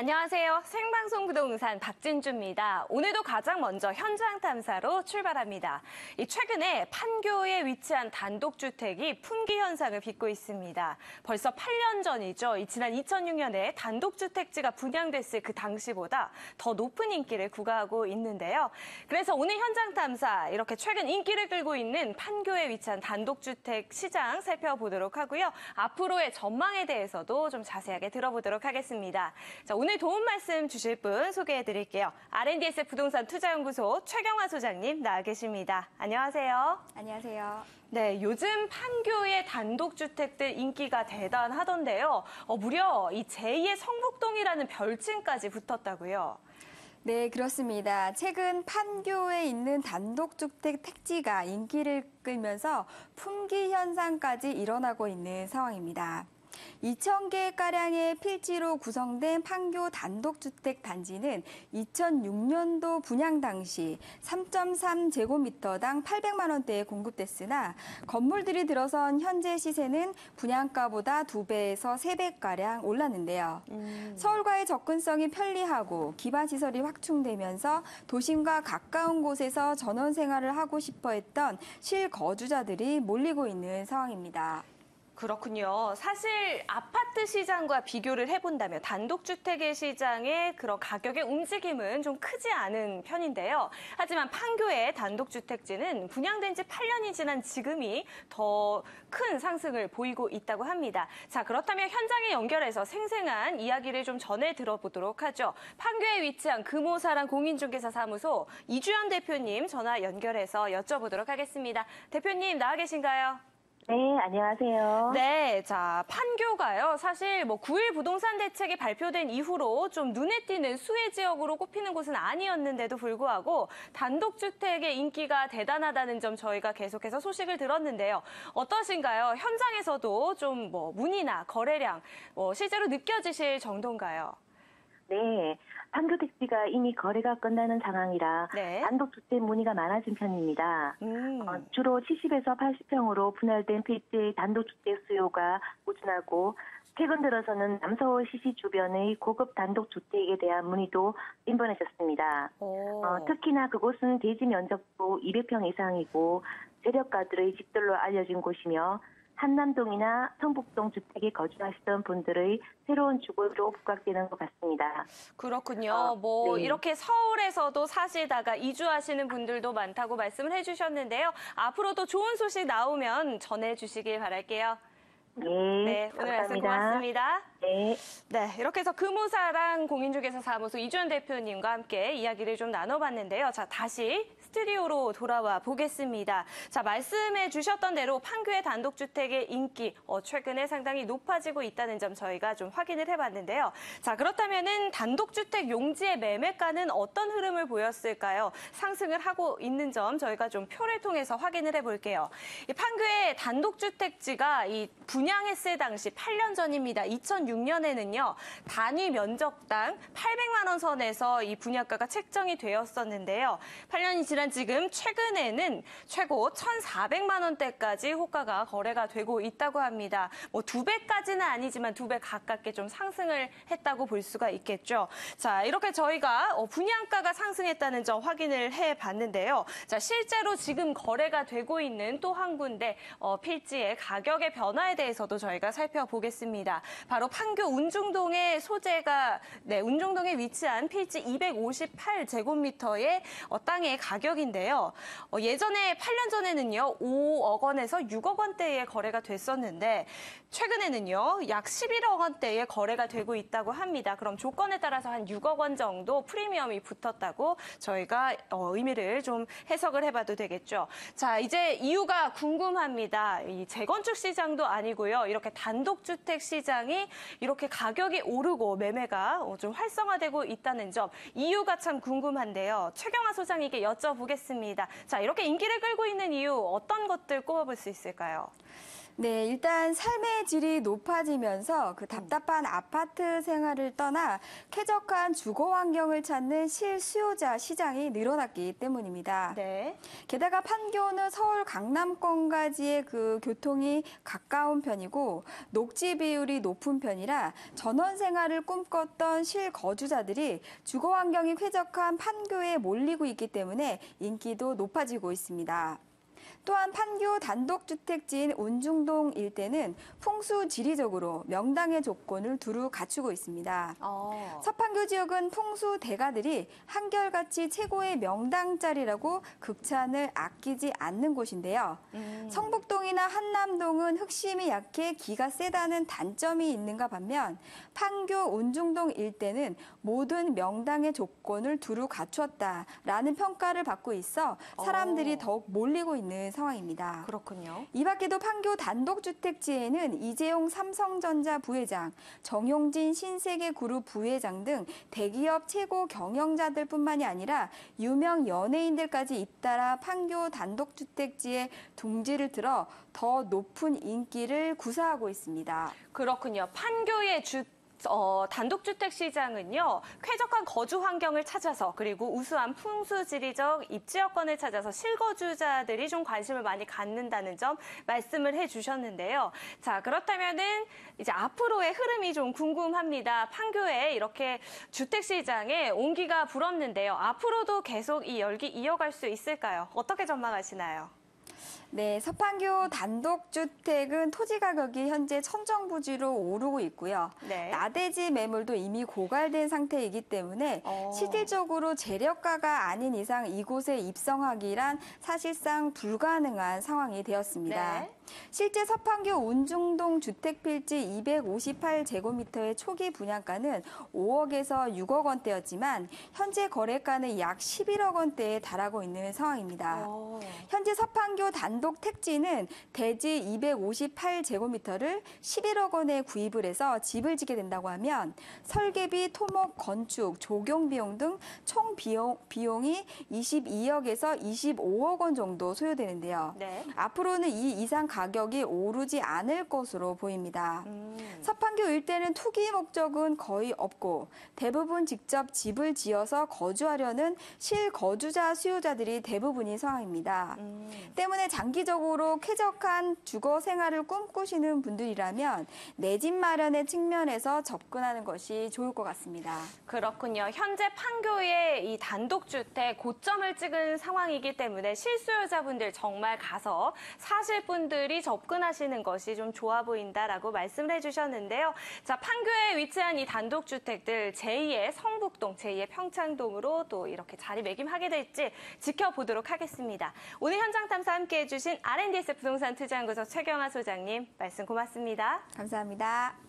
안녕하세요. 생방송 부동산 박진주입니다. 오늘도 가장 먼저 현장 탐사로 출발합니다. 최근에 판교에 위치한 단독주택이 품귀 현상을 빚고 있습니다. 벌써 8년 전이죠. 지난 2006년에 단독주택지가 분양됐을 그 당시보다 더 높은 인기를 구가하고 있는데요. 그래서 오늘 현장 탐사 이렇게 최근 인기를 끌고 있는 판교에 위치한 단독주택 시장 살펴보도록 하고요. 앞으로의 전망에 대해서도 좀 자세하게 들어보도록 하겠습니다. 자, 오늘 도움 말씀 주실 분 소개해드릴게요. R&DS 부동산 투자연구소 최경화 소장님 나와 계십니다. 안녕하세요. 안녕하세요. 네, 요즘 판교의 단독주택들 인기가 대단하던데요. 무려 이 제2의 성북동이라는 별칭까지 붙었다고요. 네, 그렇습니다. 최근 판교에 있는 단독주택 택지가 인기를 끌면서 품귀 현상까지 일어나고 있는 상황입니다. 2,000개가량의 필지로 구성된 판교 단독주택 단지는 2006년도 분양 당시 3.3제곱미터당 800만 원대에 공급됐으나 건물들이 들어선 현재 시세는 분양가보다 2배에서 3배가량 올랐는데요. 서울과의 접근성이 편리하고 기반시설이 확충되면서 도심과 가까운 곳에서 전원 생활을 하고 싶어 했던 실거주자들이 몰리고 있는 상황입니다. 그렇군요. 사실 아파트 시장과 비교를 해본다면 단독주택의 시장의 그런 가격의 움직임은 좀 크지 않은 편인데요. 하지만 판교의 단독주택지는 분양된 지 8년이 지난 지금이 더 큰 상승을 보이고 있다고 합니다. 자, 그렇다면 현장에 연결해서 생생한 이야기를 좀 전해 들어보도록 하죠. 판교에 위치한 금호사랑 공인중개사 사무소 이주연 대표님 전화 연결해서 여쭤보도록 하겠습니다. 대표님 나와 계신가요? 네, 안녕하세요. 네, 자, 판교가요. 사실 9.1 부동산 대책이 발표된 이후로 좀 눈에 띄는 수혜 지역으로 꼽히는 곳은 아니었는데도 불구하고 단독주택의 인기가 대단하다는 점 저희가 계속해서 소식을 들었는데요. 어떠신가요? 현장에서도 좀 문의나 거래량 실제로 느껴지실 정도인가요? 네, 판교 택지가 이미 거래가 끝나는 상황이라 네. 단독주택 문의가 많아진 편입니다. 주로 70에서 80평으로 분할된 필지의 단독주택 수요가 꾸준하고 최근 들어서는 남서울 시시 주변의 고급 단독주택에 대한 문의도 빈번해졌습니다. 특히나 그곳은 대지 면적도 200평 이상이고 세력가들의 집들로 알려진 곳이며 한남동이나 성북동 주택에 거주하시던 분들의 새로운 주거로 부각되는 것 같습니다. 그렇군요. 네. 이렇게 서울에서도 사시다가 이주하시는 분들도 많다고 말씀을 해주셨는데요. 앞으로도 좋은 소식 나오면 전해주시길 바랄게요. 네, 오늘 말씀 감사합니다. 고맙습니다. 네. 네, 이렇게 해서 금호사랑 공인중개사 사무소 이주연 대표님과 함께 이야기를 좀 나눠봤는데요. 자, 다시 스튜디오로 돌아와 보겠습니다. 자, 말씀해 주셨던 대로 판교의 단독주택의 인기 최근에 상당히 높아지고 있다는 점 저희가 좀 확인을 해봤는데요. 자, 그렇다면은 단독주택 용지의 매매가는 어떤 흐름을 보였을까요? 상승을 하고 있는 점 저희가 좀 표를 통해서 확인을 해볼게요. 이 판교의 단독주택지가 이 분양했을 당시 8년 전입니다. 2006년에는요, 단위 면적당 800만 원 선에서 이 분양가가 책정이 되었었는데요. 8년이 지난 지금 최근에는 최고 1,400만 원대까지 호가가 거래가 되고 있다고 합니다. 2배까지는 아니지만 2배 가깝게 좀 상승을 했다고 볼 수가 있겠죠. 자, 이렇게 저희가 분양가가 상승했다는 점 확인을 해봤는데요. 자, 실제로 지금 거래가 되고 있는 또 한 군데 필지의 가격의 변화에 대해서도 저희가 살펴보겠습니다. 바로 판교 운중동의 소재가 운중동에 위치한 필지 258제곱미터의 땅의 가격인데요. 예전에 8년 전에는요, 5억 원에서 6억 원대의 거래가 됐었는데 최근에는요, 약 11억 원대의 거래가 되고 있다고 합니다. 그럼 조건에 따라서 한 6억 원 정도 프리미엄이 붙었다고 저희가 의미를 좀 해석을 해봐도 되겠죠. 자, 이제 이유가 궁금합니다. 이 재건축 시장도 아니고요. 이렇게 단독주택 시장이 이렇게 가격이 오르고 매매가 좀 활성화되고 있다는 점, 이유가 참 궁금한데요. 최경화 소장님께 여쭤보겠습니다. 자, 이렇게 인기를 끌고 있는 이유 어떤 것들 꼽아볼 수 있을까요? 네, 일단 삶의 질이 높아지면서 그 답답한 아파트 생활을 떠나 쾌적한 주거 환경을 찾는 실수요자 시장이 늘어났기 때문입니다. 네. 게다가 판교는 서울 강남권까지의 그 교통이 가까운 편이고 녹지 비율이 높은 편이라 전원 생활을 꿈꿨던 실거주자들이 주거 환경이 쾌적한 판교에 몰리고 있기 때문에 인기도 높아지고 있습니다. 또한 판교 단독주택지인 운중동 일대는 풍수 지리적으로 명당의 조건을 두루 갖추고 있습니다. 서판교 지역은 풍수 대가들이 한결같이 최고의 명당 자리라고 극찬을 아끼지 않는 곳인데요. 성북동이나 한남동은 흑심이 약해 기가 세다는 단점이 있는가 반면 판교 운중동 일대는 모든 명당의 조건을 두루 갖추었다라는 평가를 받고 있어 사람들이 더욱 몰리고 있는 상황입니다. 그렇군요. 이 밖에도 판교 단독주택지에는 이재용 삼성전자 부회장, 정용진 신세계그룹 부회장 등 대기업 최고 경영자들뿐만이 아니라 유명 연예인들까지 잇따라 판교 단독주택지에 둥지를 틀어 더 높은 인기를 구사하고 있습니다. 그렇군요. 판교의 단독주택 시장은요, 쾌적한 거주 환경을 찾아서 그리고 우수한 풍수지리적 입지 여건을 찾아서 실거주자들이 좀 관심을 많이 갖는다는 점 말씀을 해주셨는데요. 자, 그렇다면은 이제 앞으로의 흐름이 좀 궁금합니다. 판교에 이렇게 주택 시장에 온기가 불었는데요. 앞으로도 계속 이 열기 이어갈 수 있을까요? 어떻게 전망하시나요? 네, 서판교 단독주택은 토지 가격이 현재 천정부지로 오르고 있고요. 네. 나대지 매물도 이미 고갈된 상태이기 때문에 실질적으로 재력가가 아닌 이상 이곳에 입성하기란 사실상 불가능한 상황이 되었습니다. 네. 실제 서판교 운중동 주택필지 258제곱미터의 초기 분양가는 5억에서 6억 원대였지만 현재 거래가는 약 11억 원대에 달하고 있는 상황입니다. 현재 서판교 단독 택지는 대지 258제곱미터를 11억 원에 구입을 해서 집을 짓게 된다고 하면 설계비, 토목, 건축, 조경 비용 등 총 비용이 22억에서 25억 원 정도 소요되는데요. 네. 앞으로는 이 이상 가격이 오르지 않을 것으로 보입니다. 서판교 일대는 투기 목적은 거의 없고 대부분 직접 집을 지어서 거주하려는 실거주자 수요자들이 대부분인 상황입니다. 때문에 장기적으로 쾌적한 주거 생활을 꿈꾸시는 분들이라면 내 집 마련의 측면에서 접근하는 것이 좋을 것 같습니다. 그렇군요. 현재 판교의 이 단독주택 고점을 찍은 상황이기 때문에 실수요자분들 정말 가서 사실 분들이 접근하시는 것이 좀 좋아 보인다라고 말씀을 해주셨는데요. 자, 판교에 위치한 이 단독주택들 제2의 성북동, 제2의 평창동으로 또 이렇게 자리매김하게 될지 지켜보도록 하겠습니다. 오늘 현장 탐사 함께해 주신 R&DS 부동산 투자연구소 최경아 소장님 말씀 고맙습니다. 감사합니다.